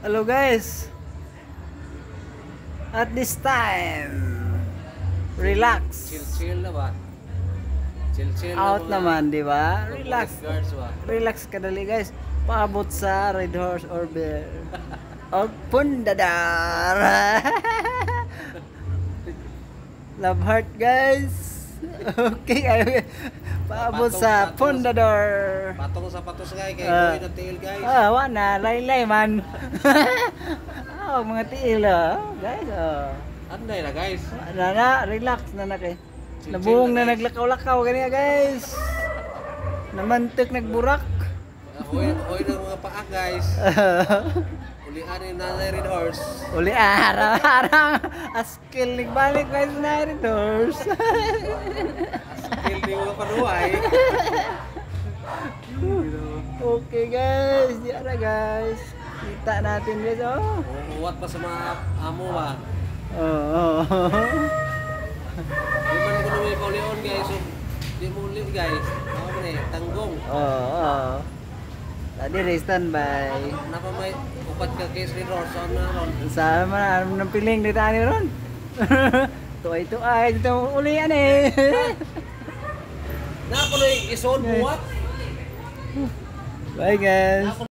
Hello guys. At this time, relax. Chill na ba? Chill Out na naman, di ba? Relax. Guards ba? Relax ka dali guys. Paabot sa Red Horse or Bear. O Pundador. Love heart guys. Okay, paabot sa Pundador. Patong sa patos guys, kay Goy na tail guys. Wana, laylay man. Mga tiil guys. Anday na guys. Relax na kay. Nabuong na naglakaw-lakaw ganiya guys. Namantik nagburak. Hoy na mga paa guys. Ulian ni Nanay Red Horse. Uli arang askil nagbalik guys na Red Horse. Skill di mga panuway. Okay guys, diara guys. Kita natin guys oh. Uwat pa sa mga amo ba? Oo. Di man ko nung ipaulion guys. So, di mo ulit guys. Ako man tanggong. Oo. Tadi re standby. Napa may upat ka case Red Horse na ron. Sama nang piling dito ani ron. Tuay dito uli ani. Na ko na ison buwat. Bye guys.